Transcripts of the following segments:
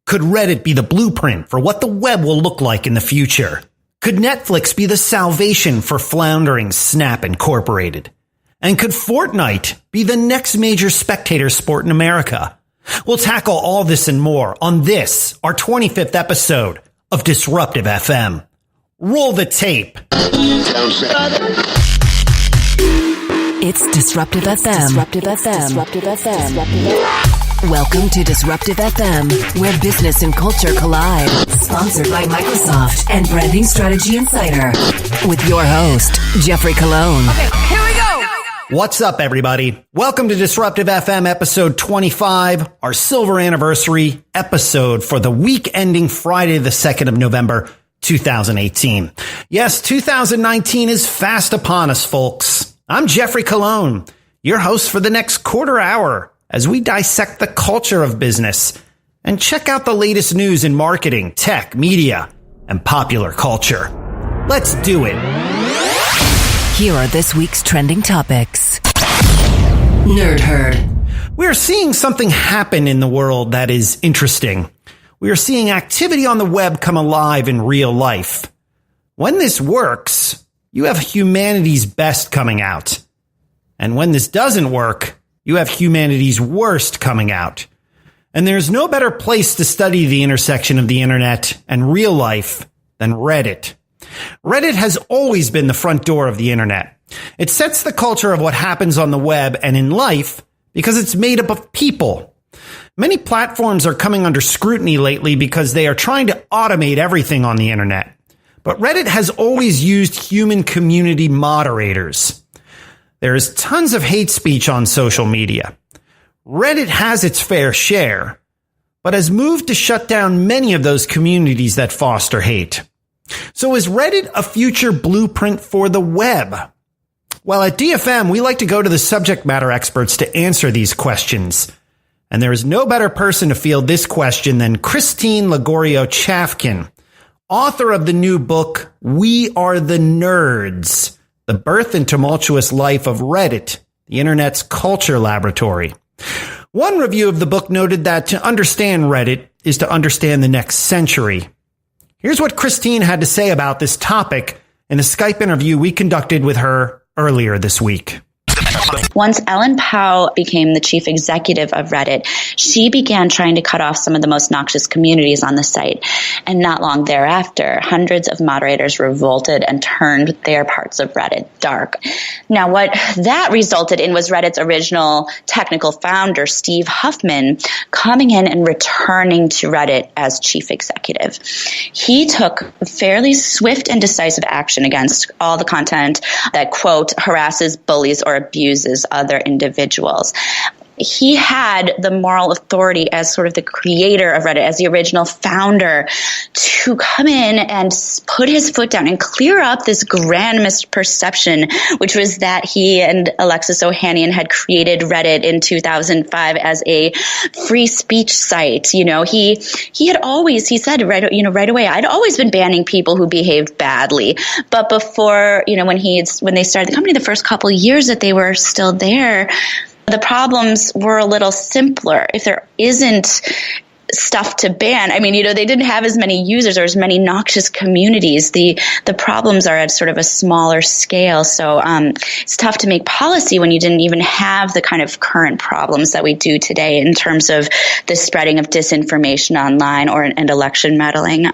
Could Reddit be the blueprint for what the web will look like in the future? Could Netflix be the salvation for floundering Snap Incorporated? And could Fortnite be the next major spectator sport in America? We'll tackle all this and more on this, our 25th episode of Disruptive FM. Roll the tape. It's Disruptive FM. Disruptive FM. Disruptive FM. Disruptive FM. Welcome to Disruptive FM, where business and culture collide. Sponsored by Microsoft and Branding Strategy Insider. With your host, Jeffrey Colon. Okay, here we go. What's up, everybody? Welcome to Disruptive FM episode 25, our silver anniversary episode for the week ending Friday, the 2nd of November, 2018. Yes, 2019 is fast upon us, folks. I'm Jeffrey Colon, your host for the next quarter hour as we dissect the culture of business and check out the latest news in marketing, tech, media, and popular culture. Let's do it. Here are this week's trending topics. Nerd Herd. We are seeing something happen in the world that is interesting. We are seeing activity on the web come alive in real life. When this works, you have humanity's best coming out. And when this doesn't work, you have humanity's worst coming out. And there's no better place to study the intersection of the internet and real life than Reddit. Reddit has always been the front door of the internet. It sets the culture of what happens on the web and in life because it's made up of people. Many platforms are coming under scrutiny lately because they are trying to automate everything on the internet. But Reddit has always used human community moderators. There is tons of hate speech on social media. Reddit has its fair share, but has moved to shut down many of those communities that foster hate. So is Reddit a future blueprint for the web? Well, at DFM, we like to go to the subject matter experts to answer these questions. And there is no better person to field this question than Christine Lagorio-Chafkin, author of the new book, We Are the Nerds, The Birth and Tumultuous Life of Reddit, the Internet's Culture Laboratory. One review of the book noted that to understand Reddit is to understand the next century. Here's what Christine had to say about this topic in a Skype interview we conducted with her earlier this week. Once Ellen Pao became the chief executive of Reddit, she began trying to cut off some of the most noxious communities on the site. And not long thereafter, hundreds of moderators revolted and turned their parts of Reddit dark. Now, what that resulted in was Reddit's original technical founder, Steve Huffman, coming in and returning to Reddit as chief executive. He took fairly swift and decisive action against all the content that, quote, harasses, bullies, or abuses other individuals. He had the moral authority as sort of the creator of Reddit, as the original founder, to come in and put his foot down and clear up this grand misperception, which was that he and Alexis Ohanian had created Reddit in 2005 as a free speech site. You know, he said right away, I'd always been banning people who behaved badly. But before, when they started the company, the first couple of years that they were still there, the problems were a little simpler. If there isn't stuff to ban, they didn't have as many users or as many noxious communities. The problems are at sort of a smaller scale. So it's tough to make policy when you didn't even have the kind of current problems that we do today in terms of the spreading of disinformation online and election meddling.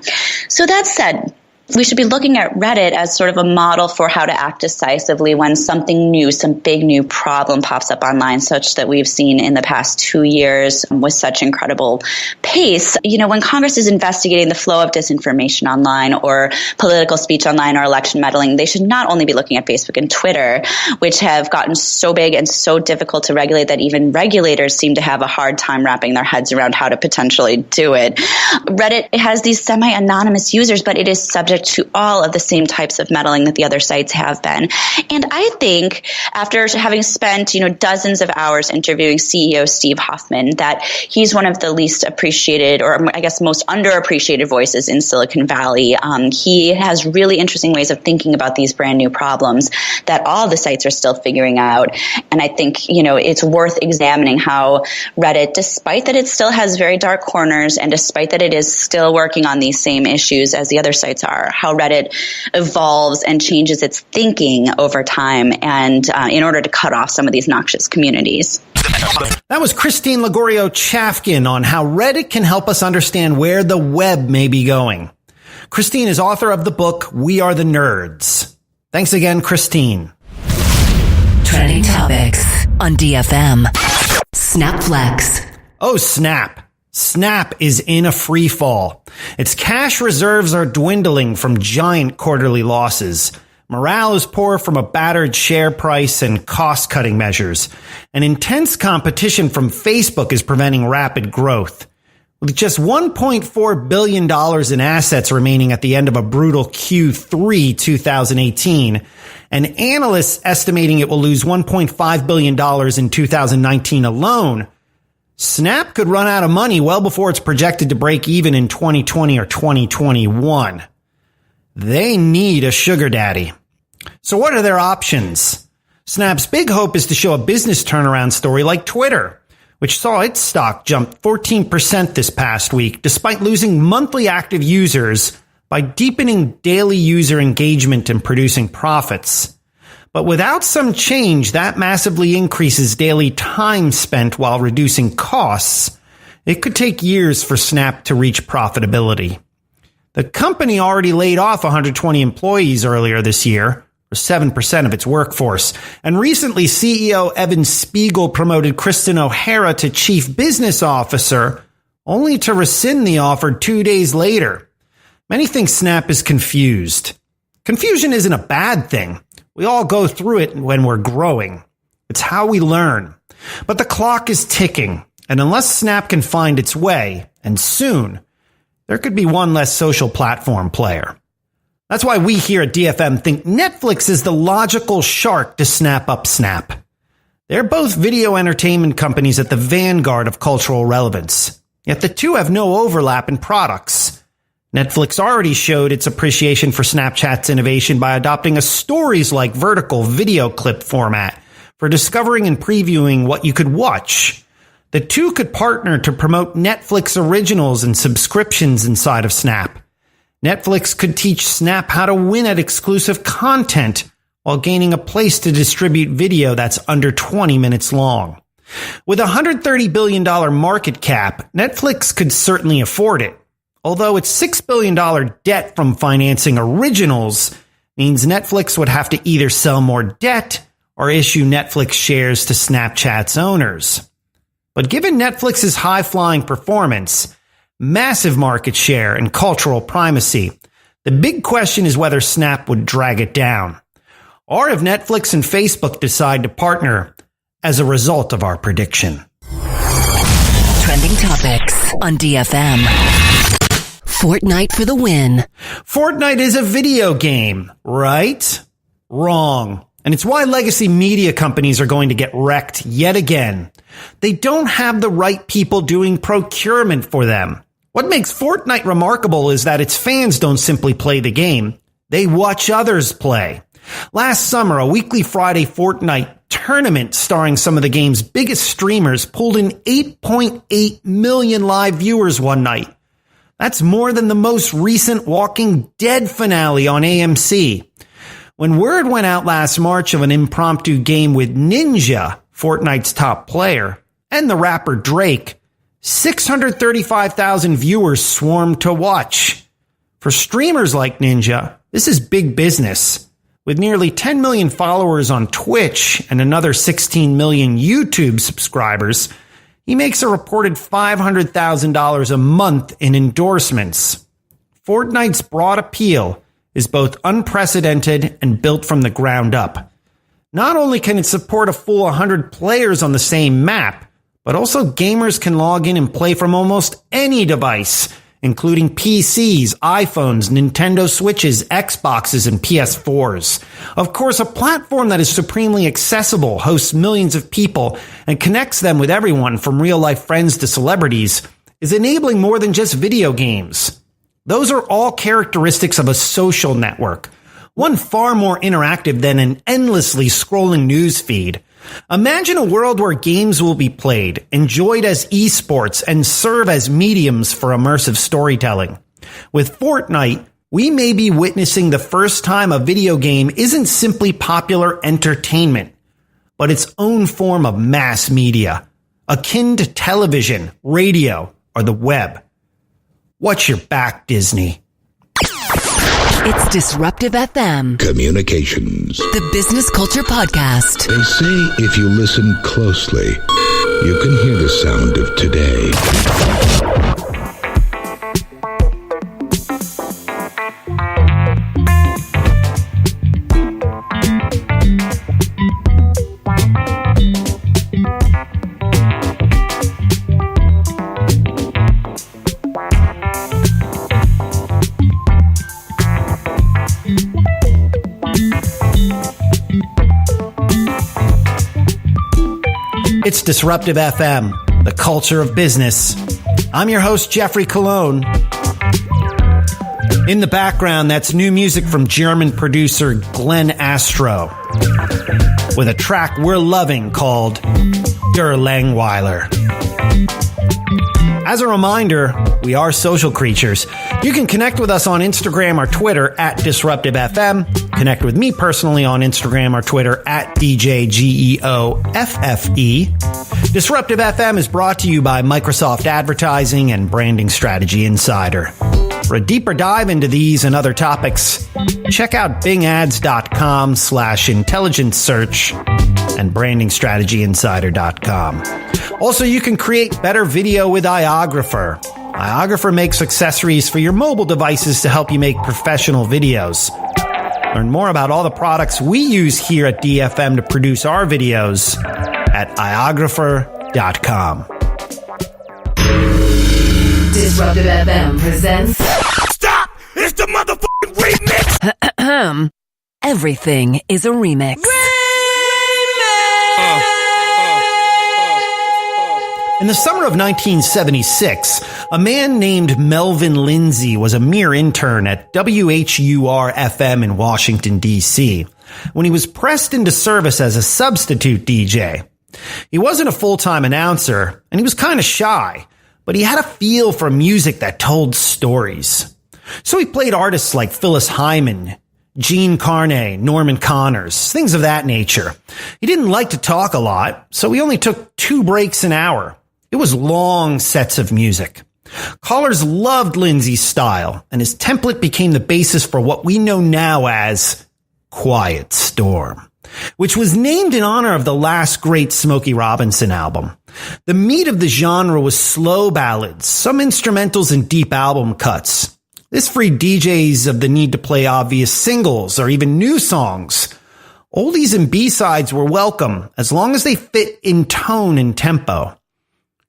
So that said, we should be looking at Reddit as sort of a model for how to act decisively when something new, some big new problem pops up online, such that we've seen in the past 2 years with such incredible pace. When Congress is investigating the flow of disinformation online or political speech online or election meddling, they should not only be looking at Facebook and Twitter, which have gotten so big and so difficult to regulate that even regulators seem to have a hard time wrapping their heads around how to potentially do it. Reddit has these semi-anonymous users, but it is subject subject to all of the same types of meddling that the other sites have been. And I think after having spent, dozens of hours interviewing CEO Steve Hoffman, that he's one of the least appreciated, or I guess most underappreciated voices in Silicon Valley. He has really interesting ways of thinking about these brand new problems that all the sites are still figuring out. And I think, it's worth examining how Reddit, despite that it still has very dark corners and despite that it is still working on these same issues as the other sites are, how Reddit evolves and changes its thinking over time and in order to cut off some of these noxious communities. That was Christine Lagorio-Chafkin on how Reddit can help us understand where the web may be going. Christine is author of the book, We Are the Nerds. Thanks again, Christine. Trending topics on DFM. Snapflex. Oh, snap. Snap is in a free fall. Its cash reserves are dwindling from giant quarterly losses. Morale is poor from a battered share price and cost-cutting measures. And intense competition from Facebook is preventing rapid growth. With just $1.4 billion in assets remaining at the end of a brutal Q3 2018, and analysts estimating it will lose $1.5 billion in 2019 alone, Snap could run out of money well before it's projected to break even in 2020 or 2021. They need a sugar daddy. So what are their options? Snap's big hope is to show a business turnaround story like Twitter, which saw its stock jump 14% this past week, despite losing monthly active users by deepening daily user engagement and producing profits. But without some change, that massively increases daily time spent while reducing costs. It could take years for Snap to reach profitability. The company already laid off 120 employees earlier this year, or 7% of its workforce. And recently, CEO Evan Spiegel promoted Kristen O'Hara to chief business officer, only to rescind the offer 2 days later. Many think Snap is confused. Confusion isn't a bad thing. We all go through it when we're growing. It's how we learn. But the clock is ticking, and unless Snap can find its way, and soon, there could be one less social platform player. That's why we here at DFM think Netflix is the logical shark to snap up Snap. They're both video entertainment companies at the vanguard of cultural relevance, yet the two have no overlap in products. Netflix already showed its appreciation for Snapchat's innovation by adopting a stories-like vertical video clip format for discovering and previewing what you could watch. The two could partner to promote Netflix originals and subscriptions inside of Snap. Netflix could teach Snap how to win at exclusive content while gaining a place to distribute video that's under 20 minutes long. With a $130 billion market cap, Netflix could certainly afford it. Although its $6 billion debt from financing originals means Netflix would have to either sell more debt or issue Netflix shares to Snapchat's owners. But given Netflix's high-flying performance, massive market share, and cultural primacy, the big question is whether Snap would drag it down, or if Netflix and Facebook decide to partner as a result of our prediction. Trending topics on DFM. Fortnite for the win. Fortnite is a video game, right? Wrong. And it's why legacy media companies are going to get wrecked yet again. They don't have the right people doing procurement for them. What makes Fortnite remarkable is that its fans don't simply play the game. They watch others play. Last summer, a weekly Friday Fortnite tournament starring some of the game's biggest streamers pulled in 8.8 million live viewers one night. That's more than the most recent Walking Dead finale on AMC. When word went out last March of an impromptu game with Ninja, Fortnite's top player, and the rapper Drake, 635,000 viewers swarmed to watch. For streamers like Ninja, this is big business. With nearly 10 million followers on Twitch and another 16 million YouTube subscribers, he makes a reported $500,000 a month in endorsements. Fortnite's broad appeal is both unprecedented and built from the ground up. Not only can it support a full 100 players on the same map, but also gamers can log in and play from almost any device, including PCs, iPhones, Nintendo Switches, Xboxes, and PS4s. Of course, a platform that is supremely accessible, hosts millions of people, and connects them with everyone from real-life friends to celebrities, is enabling more than just video games. Those are all characteristics of a social network, one far more interactive than an endlessly scrolling news feed. Imagine a world where games will be played, enjoyed as esports, and serve as mediums for immersive storytelling. With Fortnite, we may be witnessing the first time a video game isn't simply popular entertainment, but its own form of mass media, akin to television, radio, or the web. Watch your back, Disney. It's Disruptive FM. Communications. The Business Culture Podcast. They say if you listen closely, you can hear the sound of today. It's Disruptive FM, the culture of business. I'm your host, Jeffrey Cologne. In the background, that's new music from German producer Glenn Astro, with a track we're loving called Der Langweiler. As a reminder, we are social creatures. You can connect with us on Instagram or Twitter at DisruptiveFM. Connect with me personally on Instagram or Twitter at DJGEOFFE. Disruptive FM is brought to you by Microsoft Advertising and Branding Strategy Insider. For a deeper dive into these and other topics, check out bingads.com/intelligence search and brandingstrategyinsider.com. Also, you can create better video with iOgrapher. iOgrapher makes accessories for your mobile devices to help you make professional videos. Learn more about all the products we use here at DFM to produce our videos at iOgrapher.com. Disruptive FM presents... Stop! It's the motherfucking remix! Everything is a remix. In the summer of 1976, a man named Melvin Lindsay was a mere intern at WHUR-FM in Washington, D.C., when he was pressed into service as a substitute DJ. He wasn't a full-time announcer, and he was kind of shy, but he had a feel for music that told stories. So he played artists like Phyllis Hyman, Gene Carney, Norman Connors, things of that nature. He didn't like to talk a lot, so he only took 2 breaks an hour. It was long sets of music. Callers loved Lindsay's style, and his template became the basis for what we know now as Quiet Storm, which was named in honor of the last great Smokey Robinson album. The meat of the genre was slow ballads, some instrumentals, and deep album cuts. This freed DJs of the need to play obvious singles or even new songs. Oldies and B-sides were welcome as long as they fit in tone and tempo.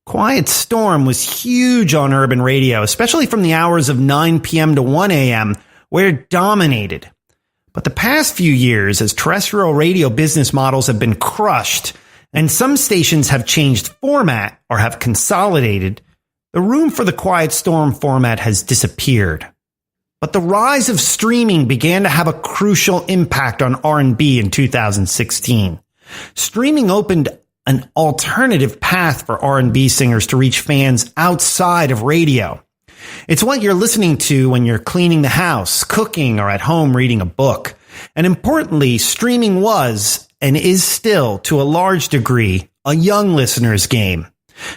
Quiet Storm was huge on urban radio, especially from the hours of 9 p.m. to 1 a.m., where it dominated. But the past few years, as terrestrial radio business models have been crushed, and some stations have changed format or have consolidated, the room for the Quiet Storm format has disappeared. But the rise of streaming began to have a crucial impact on R&B in 2016. Streaming opened an alternative path for R&B singers to reach fans outside of radio. It's what you're listening to when you're cleaning the house, cooking, or at home reading a book. And importantly, streaming was, and is still, to a large degree, a young listener's game.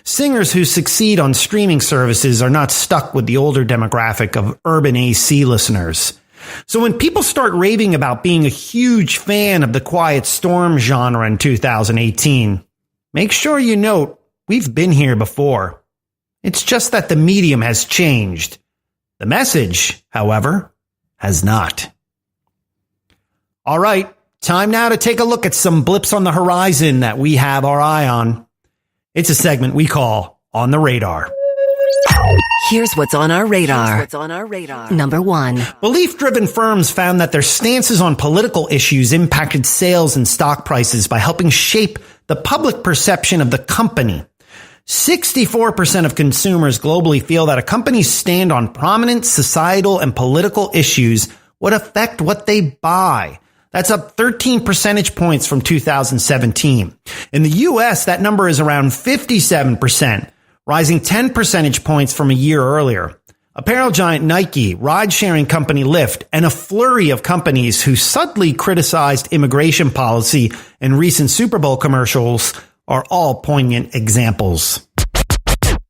Singers who succeed on streaming services are not stuck with the older demographic of urban AC listeners. So when people start raving about being a huge fan of the Quiet Storm genre in 2018, make sure you note we've been here before. It's just that the medium has changed. The message, however, has not. All right, time now to take a look at some blips on the horizon that we have our eye on. It's a segment we call On the Radar. Here's what's on our radar. Number 1. Belief-driven firms found that their stances on political issues impacted sales and stock prices by helping shape the public perception of the company. 64% of consumers globally feel that a company's stand on prominent societal and political issues would affect what they buy. That's up 13 percentage points from 2017. In the U.S., that number is around 57%, rising 10 percentage points from a year earlier. Apparel giant Nike, ride-sharing company Lyft, and a flurry of companies who subtly criticized immigration policy in recent Super Bowl commercials are all poignant examples.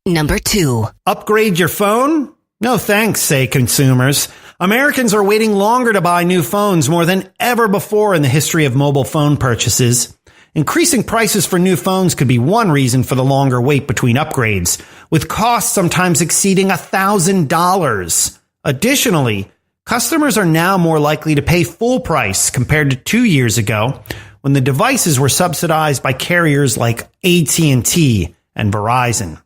Number 2. Upgrade your phone? No thanks, say consumers. Americans are waiting longer to buy new phones more than ever before in the history of mobile phone purchases. Increasing prices for new phones could be one reason for the longer wait between upgrades, with costs sometimes exceeding $1,000. Additionally, customers are now more likely to pay full price compared to 2 years ago, when the devices were subsidized by carriers like AT&T and Verizon.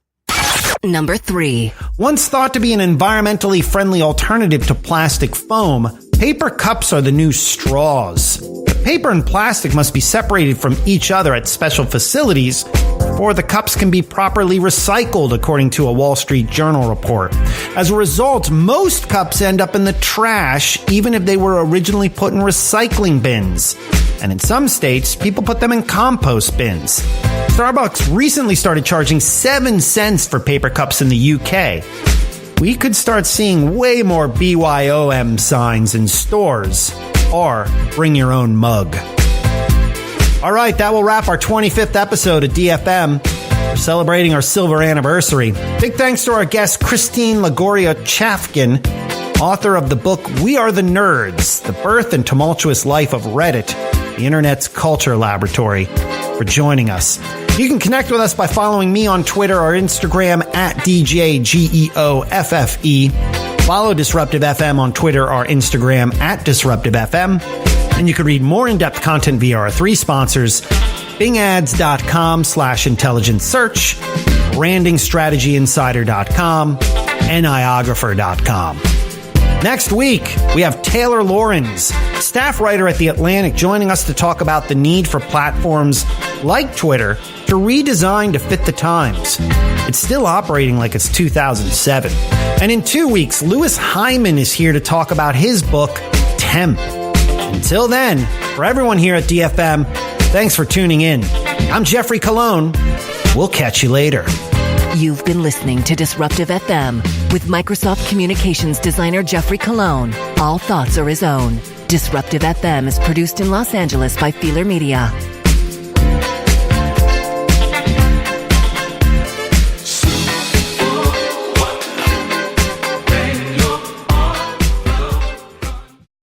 Number 3. Once thought to be an environmentally friendly alternative to plastic foam, paper cups are the new straws. Paper and plastic must be separated from each other at special facilities before the cups can be properly recycled, according to a Wall Street Journal report. As a result, most cups end up in the trash, even if they were originally put in recycling bins. And in some states, people put them in compost bins. Starbucks recently started charging 7 cents for paper cups in the UK. We could start seeing way more BYOM signs in stores, or bring your own mug. All right, that will wrap our 25th episode of DFM. We're celebrating our silver anniversary. Big thanks to our guest, Christine Lagorio-Chafkin, author of the book We Are the Nerds, The Birth and Tumultuous Life of Reddit, the Internet's Culture Laboratory, for joining us. You can connect with us by following me on Twitter or Instagram at DJGEOFFE. Follow Disruptive FM on Twitter or Instagram at Disruptive FM. And you can read more in-depth content via our 3 sponsors, bingads.com/intelligent search, brandingstrategyinsider.com, and iographer.com. Next week, we have Taylor Lorenz, staff writer at The Atlantic, joining us to talk about the need for platforms like Twitter to redesign to fit the times. It's still operating like it's 2007. And in 2 weeks, Louis Hyman is here to talk about his book, Temp. Until then, for everyone here at DFM, thanks for tuning in. I'm Jeffrey Colon. We'll catch you later. You've been listening to Disruptive FM with Microsoft Communications designer Jeffrey Colon. All thoughts are his own. Disruptive FM is produced in Los Angeles by Feeler Media.